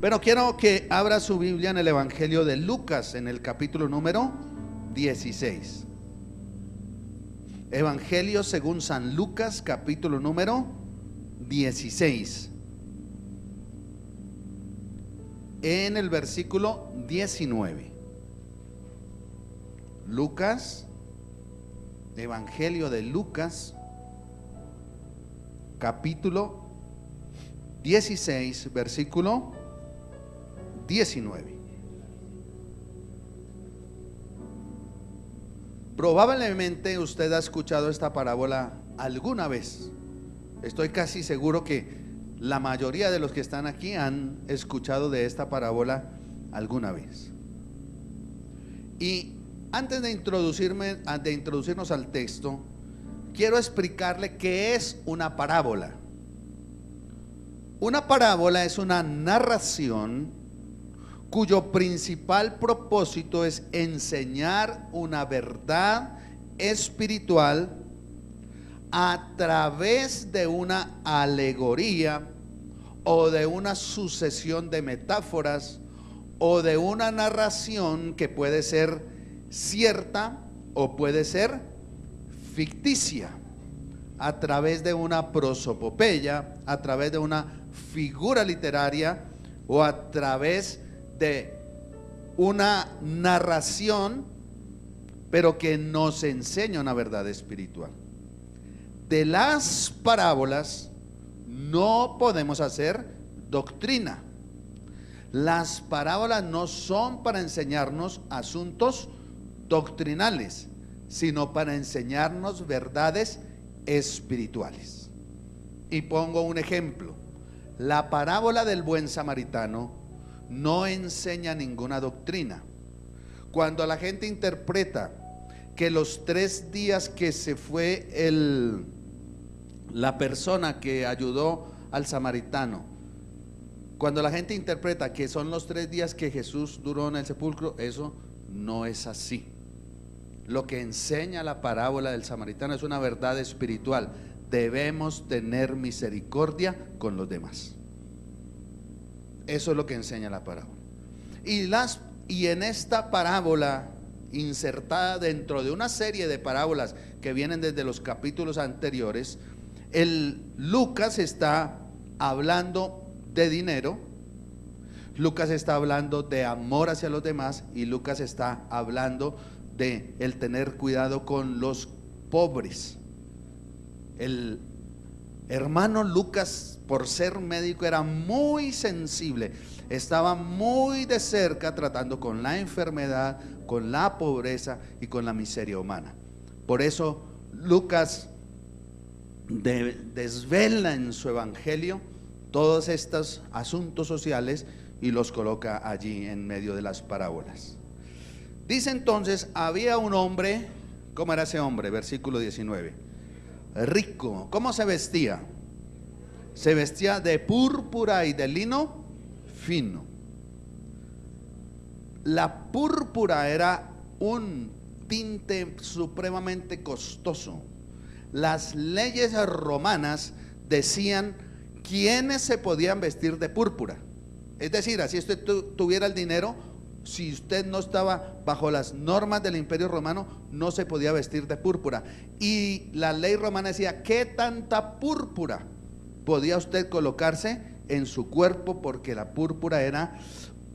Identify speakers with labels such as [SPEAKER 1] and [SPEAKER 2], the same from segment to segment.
[SPEAKER 1] Pero quiero que abra su Biblia en el Evangelio de Lucas, en el capítulo número 16. Evangelio según San Lucas, capítulo número 16. En el versículo 19. Lucas, Evangelio de Lucas, capítulo 16, versículo 19. Probablemente usted ha escuchado esta parábola alguna vez. Estoy casi seguro que la mayoría de los que están aquí han escuchado de esta parábola alguna vez. Y antes de introducirnos al texto, quiero explicarle qué es una parábola. Una parábola es una narración cuyo principal propósito es enseñar una verdad espiritual a través de una alegoría o de una sucesión de metáforas o de una narración que puede ser cierta o puede ser ficticia, a través de una prosopopeya, a través de una figura literaria o a través de una narración, pero que nos enseña una verdad espiritual. De las parábolas no podemos hacer doctrina. Las parábolas no son para enseñarnos asuntos doctrinales, sino para enseñarnos verdades espirituales. Y pongo un ejemplo. La parábola del buen samaritano no enseña ninguna doctrina. Cuando la gente interpreta que los 3 días que se fue la persona que ayudó al samaritano, cuando la gente interpreta que son los 3 días que Jesús duró en el sepulcro, eso no es así. Lo que enseña la parábola del samaritano es una verdad espiritual. Debemos tener misericordia con los demás. Eso es lo que enseña la parábola. Y en esta parábola, insertada dentro de una serie de parábolas que vienen desde los capítulos anteriores, Lucas está hablando de dinero, Lucas está hablando de amor hacia los demás, y Lucas está hablando de el tener cuidado con los pobres. El hermano Lucas, por ser médico, era muy sensible, estaba muy de cerca tratando con la enfermedad, con la pobreza y con la miseria humana. Por eso Lucas desvela en su evangelio todos estos asuntos sociales y los coloca allí en medio de las parábolas. Dice entonces: había un hombre. ¿Cómo era ese hombre? Versículo 19. Rico. ¿Cómo se vestía? Se vestía de púrpura y de lino fino. La púrpura era un tinte supremamente costoso. Las leyes romanas decían quiénes se podían vestir de púrpura. Es decir, así usted tuviera el dinero, si usted no estaba bajo las normas del Imperio Romano, no se podía vestir de púrpura. Y la ley romana decía qué tanta púrpura podía usted colocarse en su cuerpo, porque la púrpura era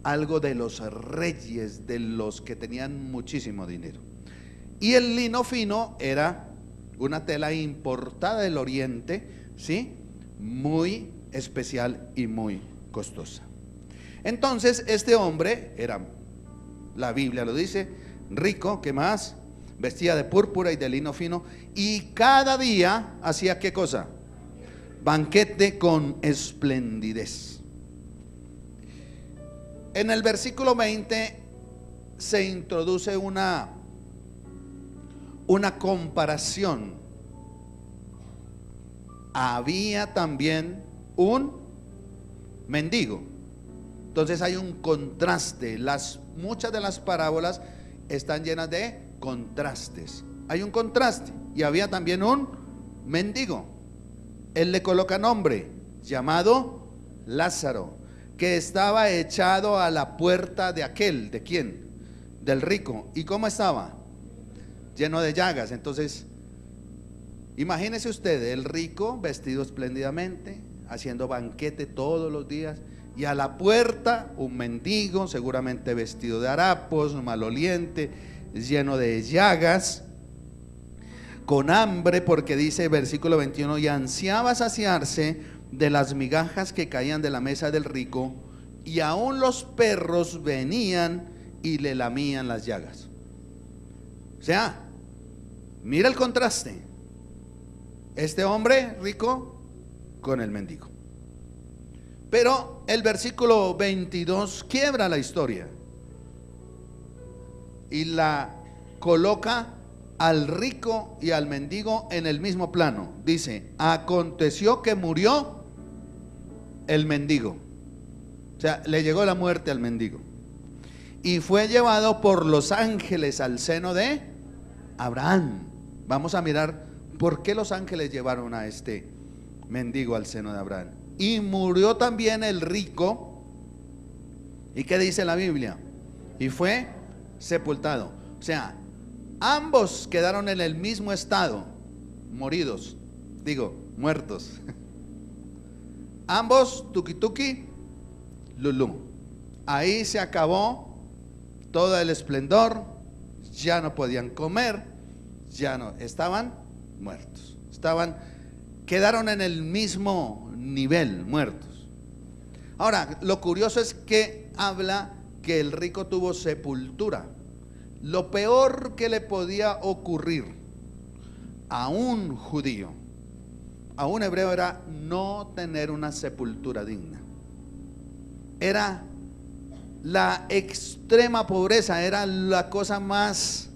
[SPEAKER 1] algo de los reyes, de los que tenían muchísimo dinero. Y el lino fino era una tela importada del oriente, ¿sí? Muy especial y muy costosa. Entonces este hombre era, la Biblia lo dice, rico. ¿Qué más? Vestía de púrpura y de lino fino, y cada día hacía ¿qué cosa? Banquete con esplendidez. En el versículo 20 se introduce una comparación. Había también un mendigo. Entonces hay un contraste. Muchas de las parábolas están llenas de contrastes. Hay un contraste. Y había también un mendigo. Él le coloca nombre, llamado Lázaro. que estaba echado a la puerta de aquel, ¿de quién? Del rico. ¿Y cómo estaba? Lleno de llagas. Entonces, imagínese usted, el rico vestido espléndidamente, haciendo banquete todos los días, y a la puerta un mendigo, seguramente vestido de harapos, maloliente, lleno de llagas, con hambre, porque dice versículo 21, y ansiaba saciarse de las migajas que caían de la mesa del rico, y aún los perros venían y le lamían las llagas. O sea, mira el contraste, este hombre rico con el mendigo. Pero el versículo 22 quiebra la historia y la coloca al rico y al mendigo en el mismo plano. Dice, aconteció que murió el mendigo. O sea, le llegó la muerte al mendigo. Y fue llevado por los ángeles al seno de Abraham. Vamos a mirar por qué los ángeles llevaron a este mendigo al seno de Abraham. Y murió también el rico. ¿Y qué dice la Biblia? Y fue sepultado. O sea, ambos quedaron en el mismo estado, muertos. Ambos tuki lulú. Ahí se acabó todo el esplendor, ya no podían comer, ya no, estaban muertos. Quedaron en el mismo nivel, muertos. Ahora, lo curioso es que habla que el rico tuvo sepultura. Lo peor que le podía ocurrir a un judío, a un hebreo, era no tener una sepultura digna. Era la extrema pobreza, era la cosa más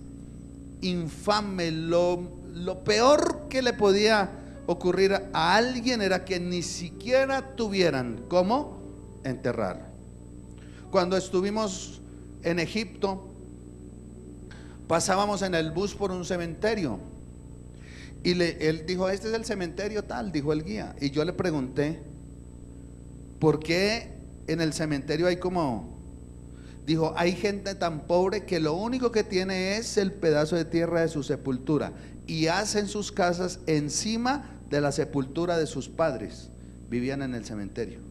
[SPEAKER 1] infame. Lo peor que le podía ocurrir a alguien era que ni siquiera tuvieran cómo enterrar. Cuando estuvimos en Egipto, pasábamos en el bus por un cementerio y él dijo, este es el cementerio tal, dijo el guía. Y yo le pregunté, ¿por qué en el cementerio hay como? Dijo, hay gente tan pobre que lo único que tiene es el pedazo de tierra de su sepultura, y hacen sus casas encima de la sepultura de sus padres. Vivían en el cementerio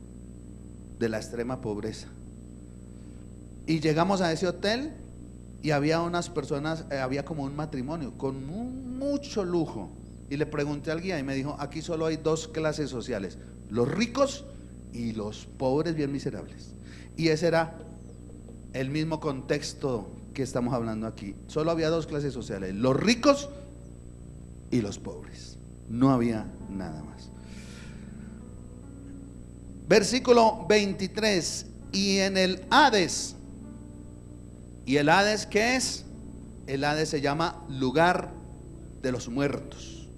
[SPEAKER 1] de la extrema pobreza. Y llegamos a ese hotel y había unas personas, había como un matrimonio con mucho lujo. Y le pregunté al guía y me dijo, aquí solo hay dos clases sociales, los ricos y los pobres bien miserables. Y ese era el mismo contexto que estamos hablando aquí. Solo había dos clases sociales, los ricos y los pobres. No había nada más. Versículo 23, y en el Hades. ¿Y el Hades qué es? El Hades se llama lugar de los muertos.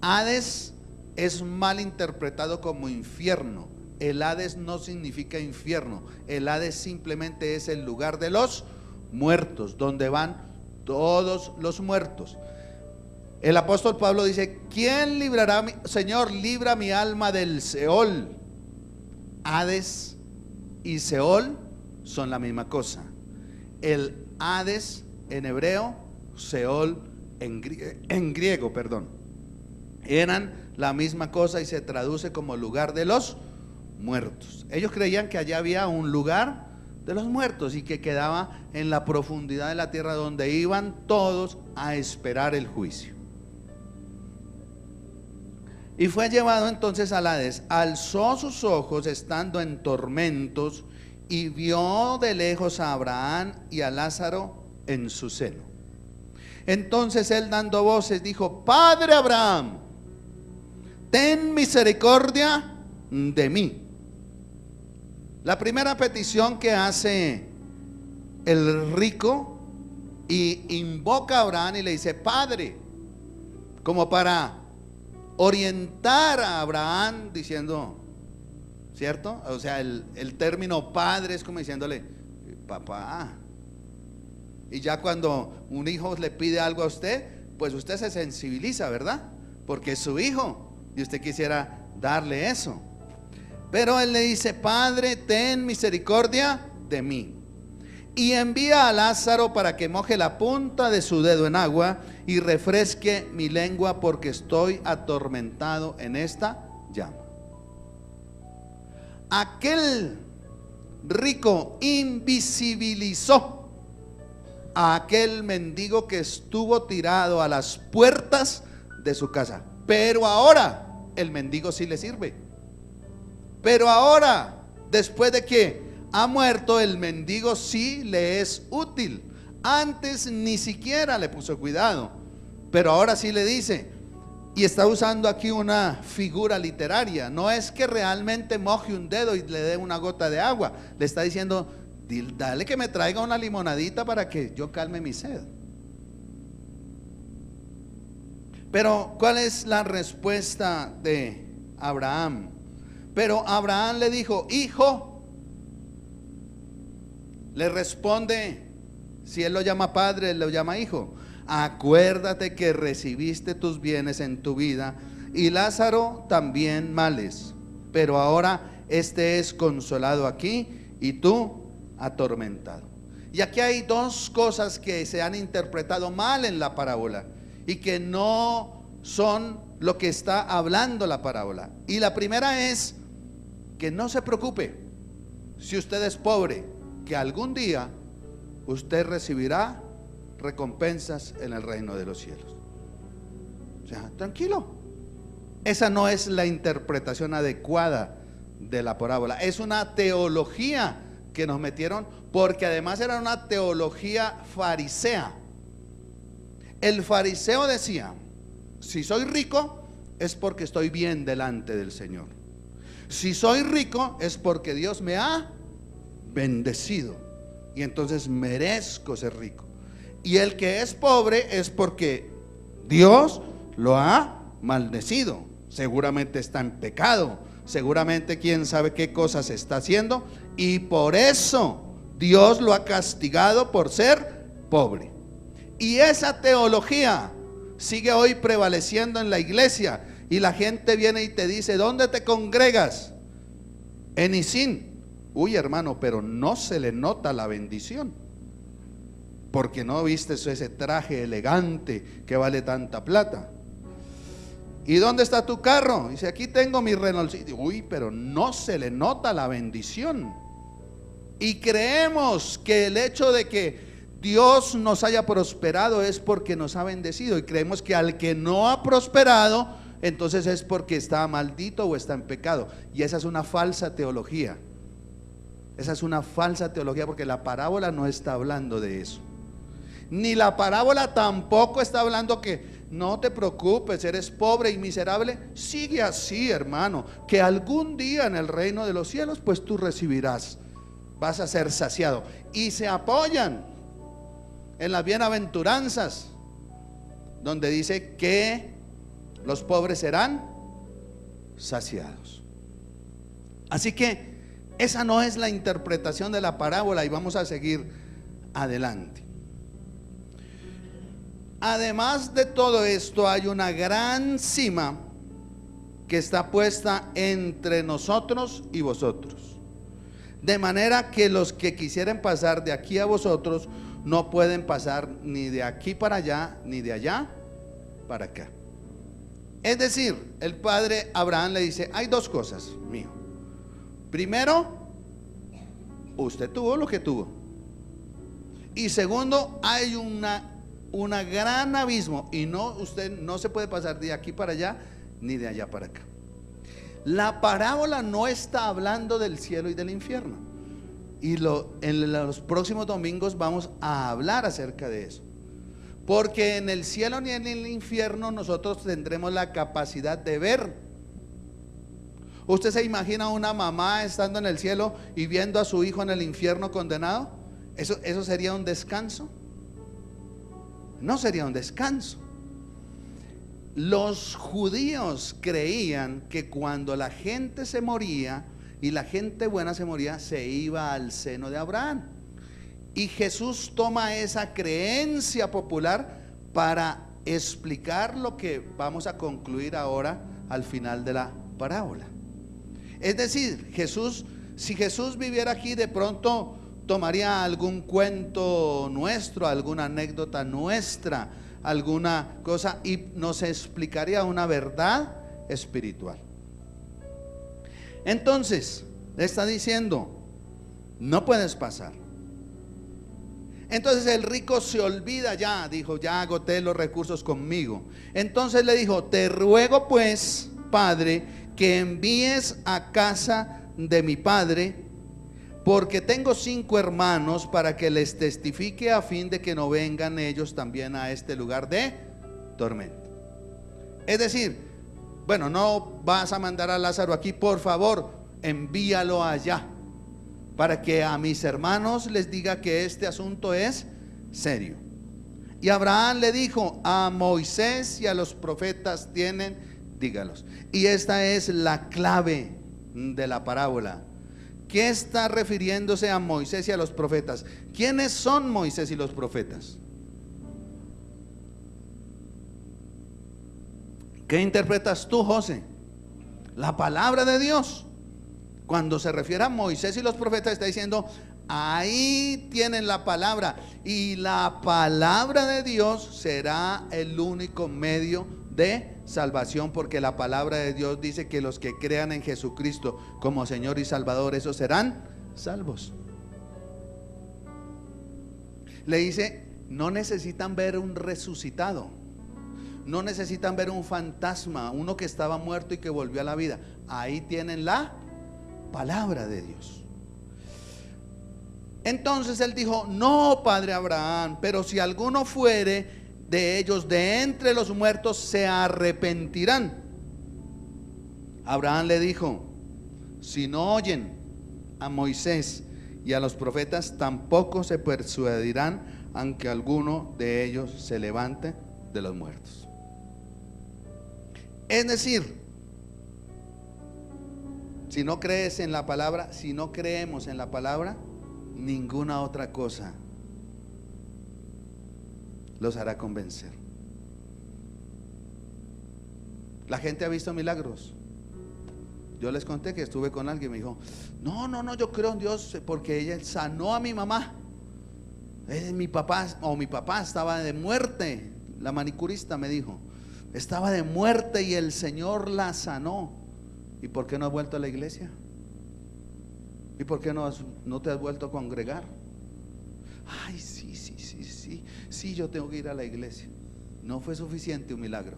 [SPEAKER 1] Hades es mal interpretado como infierno. El Hades no significa infierno. El Hades simplemente es el lugar de los muertos, donde van todos los muertos. El apóstol Pablo dice, ¿quién librará, Señor, libra mi alma del Seol? Hades y Seol son la misma cosa. El Hades en hebreo, Seol en griego, eran la misma cosa y se traduce como lugar de los muertos. Ellos creían que allá había un lugar de los muertos y que quedaba en la profundidad de la tierra, donde iban todos a esperar el juicio. Y fue llevado entonces al Hades, alzó sus ojos estando en tormentos y vio de lejos a Abraham y a Lázaro en su seno. Entonces él, dando voces, dijo, Padre Abraham, ten misericordia de mí. La primera petición que hace el rico, y invoca a Abraham y le dice Padre, como para orientar a Abraham, diciendo, ¿cierto? O sea, el término padre es como diciéndole, papá. Y ya cuando un hijo le pide algo a usted, pues usted se sensibiliza, ¿verdad? Porque es su hijo y usted quisiera darle eso. Pero él le dice: Padre, ten misericordia de mí, y envía a Lázaro para que moje la punta de su dedo en agua y refresque mi lengua, porque estoy atormentado en esta llama. Aquel rico invisibilizó a aquel mendigo que estuvo tirado a las puertas de su casa, pero ahora el mendigo sí le sirve. Pero ahora, después de que ha muerto, el mendigo sí le es útil. Antes ni siquiera le puso cuidado, pero ahora sí le dice. Y está usando aquí una figura literaria. No es que realmente moje un dedo y le dé una gota de agua. Le está diciendo: dale que me traiga una limonadita para que yo calme mi sed. Pero ¿cuál es la respuesta de Abraham? Pero Abraham le dijo: hijo. Le responde, si él lo llama padre, él lo llama hijo: acuérdate que recibiste tus bienes en tu vida, y Lázaro también males, pero ahora este es consolado aquí y tú atormentado. Y aquí hay dos cosas que se han interpretado mal en la parábola y que no son lo que está hablando la parábola. Y la primera es que no se preocupe si usted es pobre, que algún día usted recibirá recompensas en el reino de los cielos. O sea, tranquilo. Esa no es la interpretación adecuada de la parábola. Es una teología que nos metieron, porque además era una teología farisea. El fariseo decía: si soy rico es porque estoy bien delante del Señor. Si soy rico es porque Dios me ha bendecido y entonces merezco ser rico. Y el que es pobre es porque Dios lo ha maldecido. Seguramente está en pecado, seguramente quién sabe qué cosas está haciendo, y por eso Dios lo ha castigado por ser pobre. Y esa teología sigue hoy prevaleciendo en la iglesia, y la gente viene y te dice: ¿dónde te congregas? En Isín. Uy, hermano, pero no se le nota la bendición, porque no viste ese traje elegante que vale tanta plata. ¿Y dónde está tu carro? Dice: aquí tengo mi Renault. Uy, pero no se le nota la bendición. Y creemos que el hecho de que Dios nos haya prosperado es porque nos ha bendecido, y creemos que al que no ha prosperado, entonces es porque está maldito o está en pecado. Y esa es una falsa teología. Esa es una falsa teología, porque la parábola no está hablando de eso. Ni la parábola tampoco está hablando que no te preocupes, eres pobre y miserable, sigue así, hermano, que algún día en el reino de los cielos pues tú recibirás, vas a ser saciado. Y se apoyan en las bienaventuranzas, donde dice que los pobres serán saciados. Así que esa no es la interpretación de la parábola, y vamos a seguir adelante. Además de todo esto, hay una gran cima que está puesta entre nosotros y vosotros, de manera que los que quisieren pasar de aquí a vosotros no pueden pasar ni de aquí para allá, ni de allá para acá. Es decir, el padre Abraham le dice: hay dos cosas, mijo. Primero, usted tuvo lo que tuvo, y segundo, hay una gran abismo, y usted no se puede pasar de aquí para allá ni de allá para acá. La parábola no está hablando del cielo y del infierno, y en los próximos domingos vamos a hablar acerca de eso, porque en el cielo ni en el infierno nosotros tendremos la capacidad de ver. ¿Usted se imagina a una mamá estando en el cielo y viendo a su hijo en el infierno condenado? ¿Eso sería un descanso? No sería un descanso. Los judíos creían que cuando la gente se moría, y la gente buena se moría, se iba al seno de Abraham. Y Jesús toma esa creencia popular para explicar lo que vamos a concluir ahora al final de la parábola. Es decir, si Jesús viviera aquí, de pronto tomaría algún cuento nuestro, alguna anécdota nuestra, alguna cosa, y nos explicaría una verdad espiritual. Entonces, le está diciendo, no puedes pasar. Entonces el rico se olvida, ya dijo, ya agoté los recursos conmigo. Entonces le dijo, te ruego pues, Padre, que envíes a casa de mi padre, porque tengo 5 hermanos, para que les testifique, a fin de que no vengan ellos también a este lugar de tormento. Es decir, bueno, no vas a mandar a Lázaro aquí, por favor, envíalo allá, para que a mis hermanos les diga que este asunto es serio. Y Abraham le dijo, a Moisés y a los profetas tienen, dígalos. Y esta es la clave de la parábola. ¿Qué está refiriéndose a Moisés y a los profetas? ¿Quiénes son Moisés y los profetas? ¿Qué interpretas tú, José? La palabra de Dios. Cuando se refiere a Moisés y los profetas, está diciendo, ahí tienen la palabra. Y la palabra de Dios será el único medio de salvación, porque la palabra de Dios dice que los que crean en Jesucristo como Señor y Salvador, esos serán salvos. Le dice, no necesitan ver un resucitado, no necesitan ver un fantasma, uno que estaba muerto y que volvió a la vida. Ahí tienen la palabra de Dios. Entonces él dijo, no, padre Abraham, pero si alguno fuere de ellos de entre los muertos, se arrepentirán. Abraham le dijo, si no oyen a Moisés y a los profetas, tampoco se persuadirán, aunque alguno de ellos se levante de los muertos. Es decir, si no crees en la palabra, si no creemos en la palabra, ninguna otra cosa los hará convencer. La gente ha visto milagros. Yo les conté que estuve con alguien, me dijo, no, yo creo en Dios porque ella sanó a mi mamá. Mi papá estaba de muerte. La manicurista me dijo, estaba de muerte y el Señor la sanó. ¿Y por qué no has vuelto a la iglesia? ¿Y por qué no te has vuelto a congregar? Ay, sí, yo tengo que ir a la iglesia. No fue suficiente un milagro.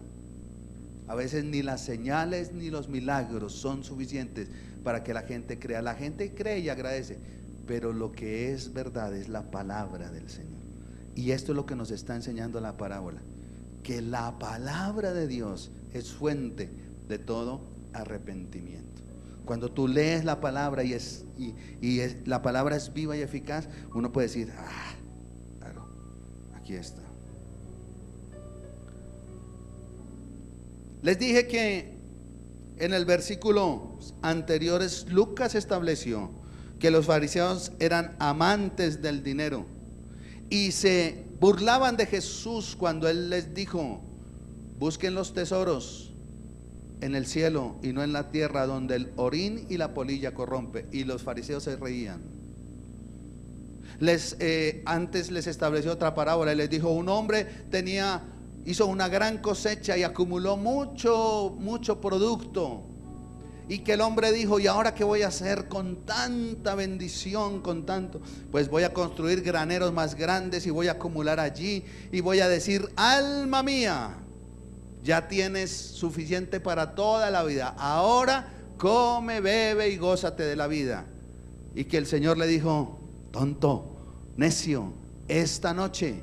[SPEAKER 1] A veces ni las señales ni los milagros son suficientes para que la gente crea. La gente cree y agradece, pero lo que es verdad es la palabra del Señor. Y esto es lo que nos está enseñando la parábola, que la palabra de Dios es fuente de todo arrepentimiento. Cuando tú lees la palabra la palabra es viva y eficaz, uno puede decir, claro, aquí está. Les dije que en el versículo anterior Lucas estableció que los fariseos eran amantes del dinero y se burlaban de Jesús cuando él les dijo, busquen los tesoros en el cielo y no en la tierra, donde el orín y la polilla corrompe. Y los fariseos se reían. Antes les estableció otra parábola y les dijo, un hombre hizo una gran cosecha y acumuló mucho producto, y que el hombre dijo, ¿y ahora qué voy a hacer con tanta bendición, con tanto? Pues voy a construir graneros más grandes y voy a acumular allí, y voy a decir, alma mía, ya tienes suficiente para toda la vida, ahora come, bebe y gózate de la vida. Y que el Señor le dijo, tonto, necio, esta noche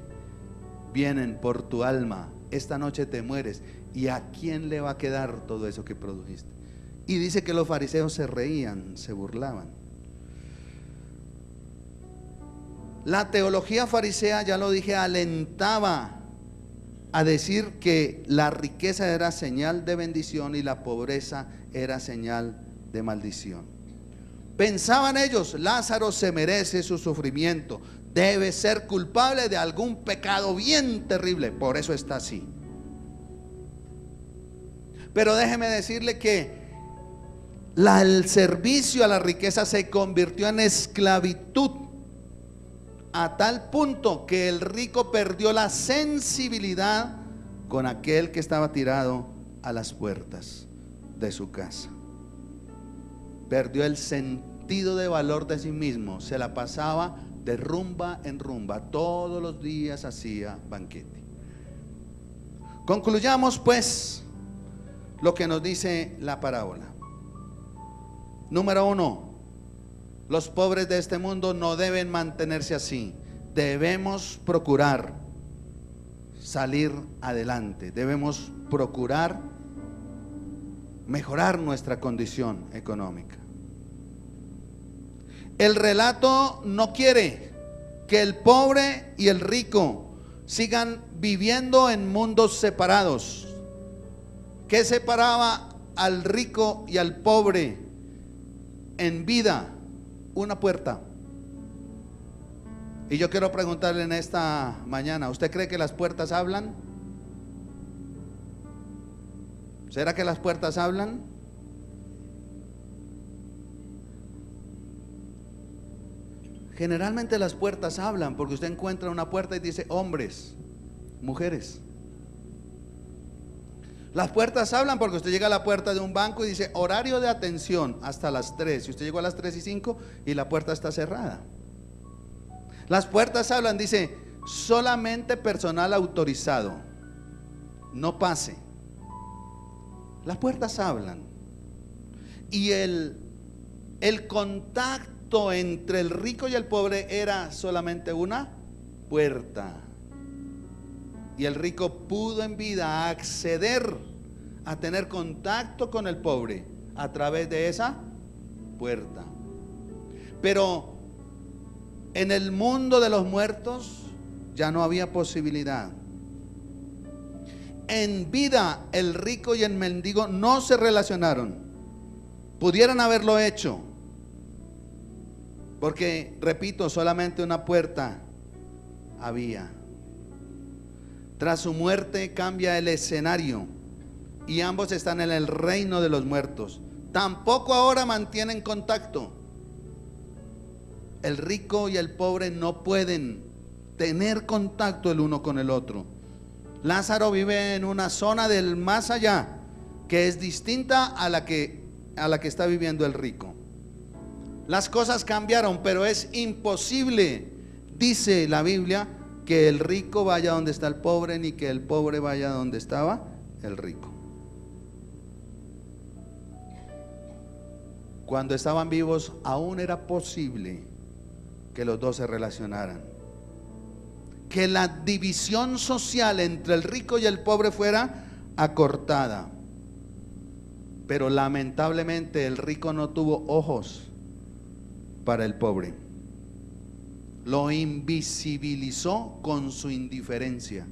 [SPEAKER 1] vienen por tu alma, esta noche te mueres, ¿y a quién le va a quedar todo eso que produjiste? Y dice que los fariseos se reían, se burlaban. La teología farisea, ya lo dije, alentaba a decir que la riqueza era señal de bendición y la pobreza era señal de maldición. Pensaban ellos, Lázaro se merece su sufrimiento, debe ser culpable de algún pecado bien terrible, por eso está así. Pero déjeme decirle que El servicio a la riqueza se convirtió en esclavitud, a tal punto que el rico perdió la sensibilidad con aquel que estaba tirado a las puertas de su casa. Perdió el sentido de valor de sí mismo, se la pasaba de rumba en rumba, todos los días hacía banquete. Concluyamos pues lo que nos dice la parábola. Número 1, los pobres de este mundo no deben mantenerse así. Debemos procurar salir adelante, debemos procurar mejorar nuestra condición económica. El relato no quiere que el pobre y el rico sigan viviendo en mundos separados. ¿Qué separaba al rico y al pobre en vida? Una puerta. Y yo quiero preguntarle en esta mañana, ¿usted cree que las puertas hablan? ¿Será que las puertas hablan? Generalmente las puertas hablan, porque usted encuentra una puerta y dice hombres, mujeres. Las puertas hablan porque usted llega a la puerta de un banco y dice horario de atención hasta las 3. Y usted llegó a las 3:05 y la puerta está cerrada. Las puertas hablan, dice solamente personal autorizado, no pase. Las puertas hablan. Y el contacto entre el rico y el pobre era solamente una puerta. Y el rico pudo en vida acceder a tener contacto con el pobre a través de esa puerta. Pero en el mundo de los muertos ya no había posibilidad. En vida el rico y el mendigo no se relacionaron. Pudieran haberlo hecho, porque repito, solamente una puerta había. Tras su muerte cambia el escenario y ambos están en el reino de los muertos. Tampoco ahora mantienen contacto. El rico y el pobre no pueden tener contacto el uno con el otro. Lázaro vive en una zona del más allá que es distinta a la que está viviendo el rico. Las cosas cambiaron, pero es imposible, dice la Biblia, que el rico vaya donde está el pobre, ni que el pobre vaya donde estaba el rico. Cuando estaban vivos aún era posible que los dos se relacionaran, que la división social entre el rico y el pobre fuera acortada. Pero lamentablemente el rico no tuvo ojos para el pobre. Lo invisibilizó con su indiferencia,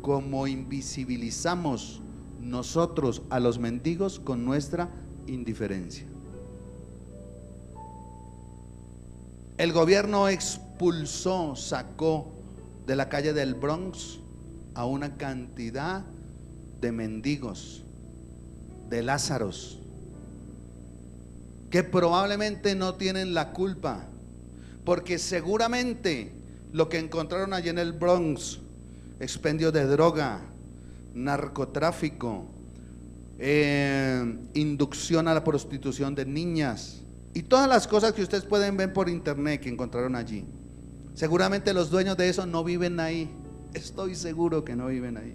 [SPEAKER 1] como invisibilizamos nosotros a los mendigos con nuestra indiferencia. El gobierno expulsó, sacó de la calle del Bronx a una cantidad de mendigos, de Lázaros, que probablemente no tienen la culpa, porque seguramente lo que encontraron allí en el Bronx, expendio de droga, narcotráfico, inducción a la prostitución de niñas y todas las cosas que ustedes pueden ver por internet que encontraron allí, seguramente los dueños de eso no viven ahí. Estoy seguro que no viven ahí.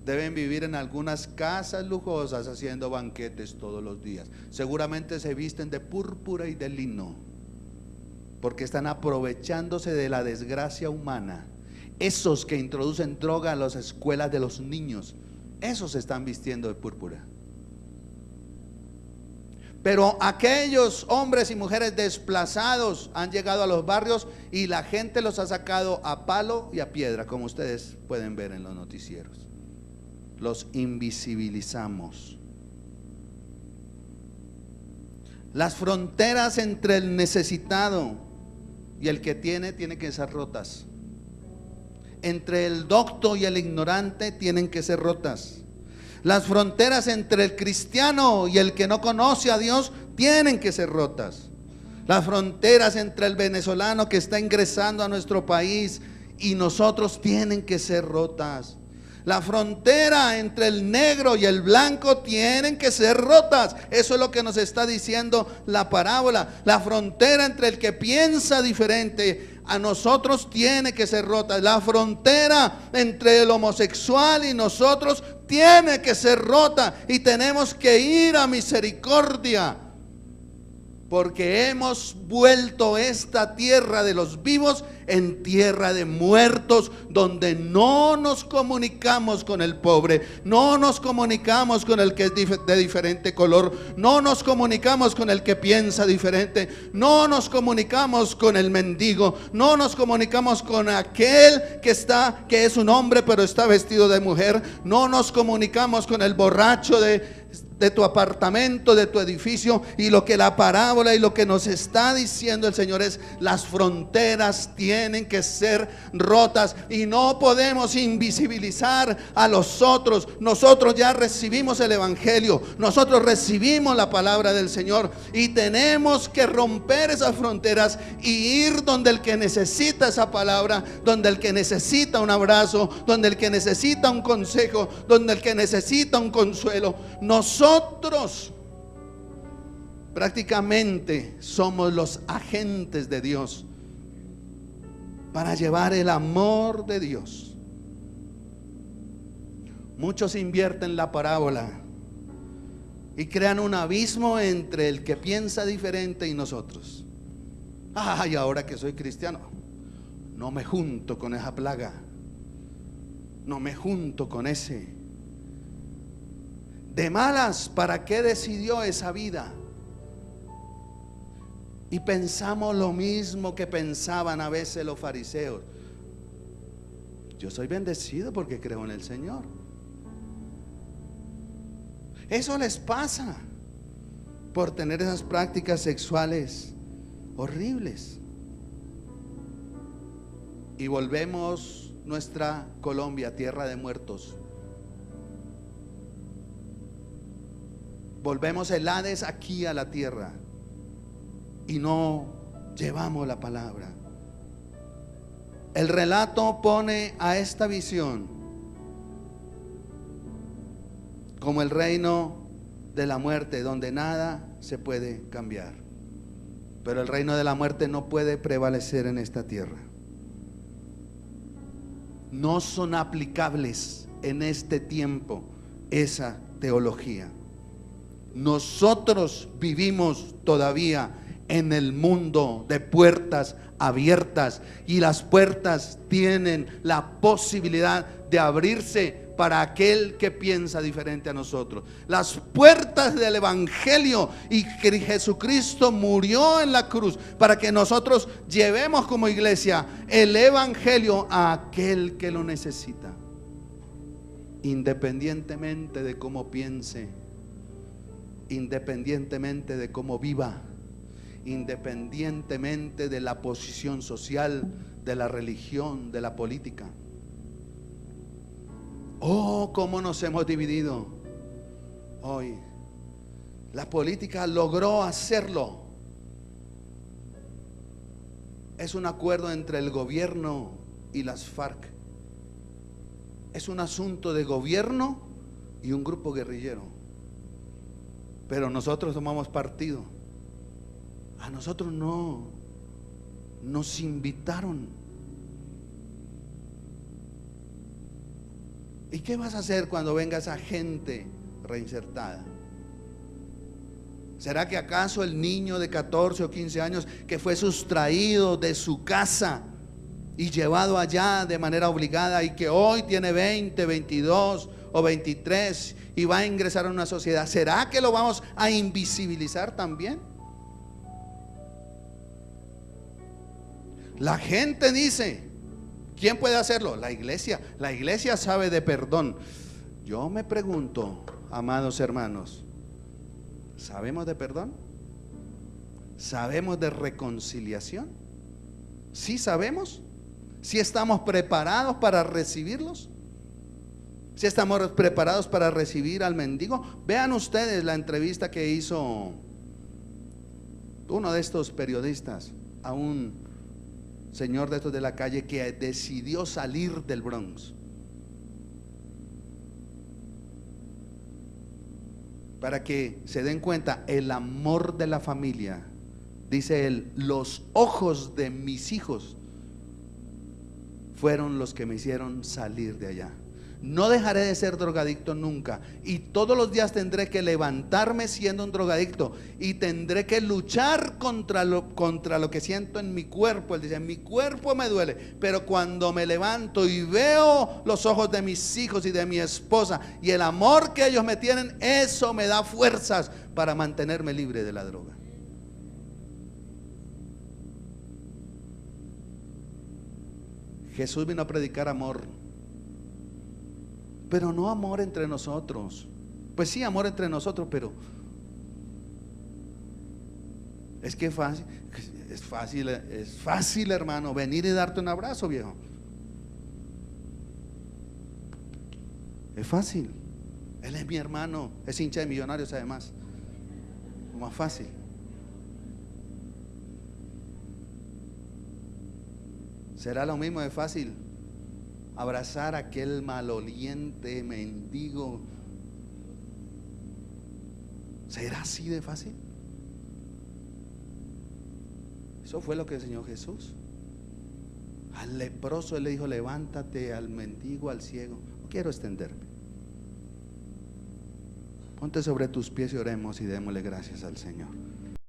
[SPEAKER 1] Deben vivir en algunas casas lujosas haciendo banquetes todos los días. Seguramente se visten de púrpura y de lino, porque están aprovechándose de la desgracia humana. Esos que introducen droga a las escuelas de los niños, esos se están vistiendo de púrpura. Pero aquellos hombres y mujeres desplazados han llegado a los barrios y la gente los ha sacado a palo y a piedra, como ustedes pueden ver en los noticieros. Los invisibilizamos. Las fronteras entre el necesitado y el que tiene tienen que ser rotas. Entre el docto y el ignorante tienen que ser rotas. Las fronteras entre el cristiano y el que no conoce a Dios tienen que ser rotas. Las fronteras entre el venezolano que está ingresando a nuestro país y nosotros tienen que ser rotas. La frontera entre el negro y el blanco tienen que ser rotas. Eso es lo que nos está diciendo la parábola. La frontera entre el que piensa diferente a nosotros tiene que ser rota. La frontera entre el homosexual y nosotros tiene que ser rota. Y tenemos que ir a misericordia, porque hemos vuelto esta tierra de los vivos en tierra de muertos, donde no nos comunicamos con el pobre, no nos comunicamos con el que es de diferente color, no nos comunicamos con el que piensa diferente, no nos comunicamos con el mendigo, no nos comunicamos con aquel que es un hombre pero está vestido de mujer, no nos comunicamos con el borracho de tu apartamento, de tu edificio. Y lo que la parábola y lo que nos está diciendo el Señor es: las fronteras tienen que ser rotas y no podemos invisibilizar a los otros. Nosotros ya recibimos el evangelio, nosotros recibimos la palabra del Señor y tenemos que romper esas fronteras y ir donde el que necesita esa palabra, donde el que necesita un abrazo, donde el que necesita un consejo, donde el que necesita un consuelo. Nosotros prácticamente somos los agentes de Dios para llevar el amor de Dios. Muchos invierten la parábola y crean un abismo entre el que piensa diferente y nosotros. Ay, ahora que soy cristiano, no me junto con esa plaga, no me junto con ese. De malas, ¿para qué decidió esa vida? Y pensamos lo mismo que pensaban a veces los fariseos. Yo soy bendecido porque creo en el Señor. Eso les pasa por tener esas prácticas sexuales horribles. Y volvemos nuestra Colombia tierra de muertos. Volvemos el Hades aquí a la tierra y no llevamos la palabra. El relato pone a esta visión como el reino de la muerte, donde nada se puede cambiar. Pero el reino de la muerte no puede prevalecer en esta tierra. No son aplicables en este tiempo esa teología. Nosotros vivimos todavía en el mundo de puertas abiertas, y las puertas tienen la posibilidad de abrirse para aquel que piensa diferente a nosotros. Las puertas del evangelio, y que Jesucristo murió en la cruz para que nosotros llevemos como iglesia el evangelio a aquel que lo necesita, independientemente de cómo piense, independientemente de cómo viva, independientemente de la posición social, de la religión, de la política. Oh, cómo nos hemos dividido hoy. La política logró hacerlo. Es un acuerdo entre el gobierno y las FARC. Es un asunto de gobierno y un grupo guerrillero. Pero nosotros tomamos partido. A nosotros no nos invitaron. ¿Y qué vas a hacer cuando venga esa gente reinsertada? ¿Será que acaso el niño de 14 o 15 años que fue sustraído de su casa y llevado allá de manera obligada, y que hoy tiene 20, 22 o 23 y va a ingresar a una sociedad, será que lo vamos a invisibilizar también? La gente dice: ¿quién puede hacerlo? La iglesia. La iglesia sabe de perdón. Yo me pregunto, amados hermanos, ¿sabemos de perdón? ¿Sabemos de reconciliación? ¿Sí sabemos? ¿Sí estamos preparados para recibirlos? Si estamos preparados para recibir al mendigo. Vean ustedes la entrevista que hizo uno de estos periodistas a un señor de estos de la calle que decidió salir del Bronx para que se den cuenta el amor de la familia. Dice él: los ojos de mis hijos fueron los que me hicieron salir de allá. No dejaré de ser drogadicto nunca, y todos los días tendré que levantarme siendo un drogadicto, y tendré que luchar contra lo que siento en mi cuerpo. Él dice: mi cuerpo me duele, pero cuando me levanto y veo los ojos de mis hijos y de mi esposa y el amor que ellos me tienen, eso me da fuerzas para mantenerme libre de la droga. Jesús vino a predicar amor, pero no amor entre nosotros. Pues sí, amor entre nosotros, pero es que es fácil, hermano, venir y darte un abrazo, viejo. Es fácil. Él es mi hermano, es hincha de Millonarios además. Más fácil. ¿Será lo mismo de fácil abrazar a aquel maloliente mendigo? ¿Será así de fácil? Eso fue lo que enseñó Jesús. Al leproso Él le dijo: levántate. Al mendigo, al ciego. No quiero extenderme. Ponte sobre tus pies y oremos y démosle gracias al Señor.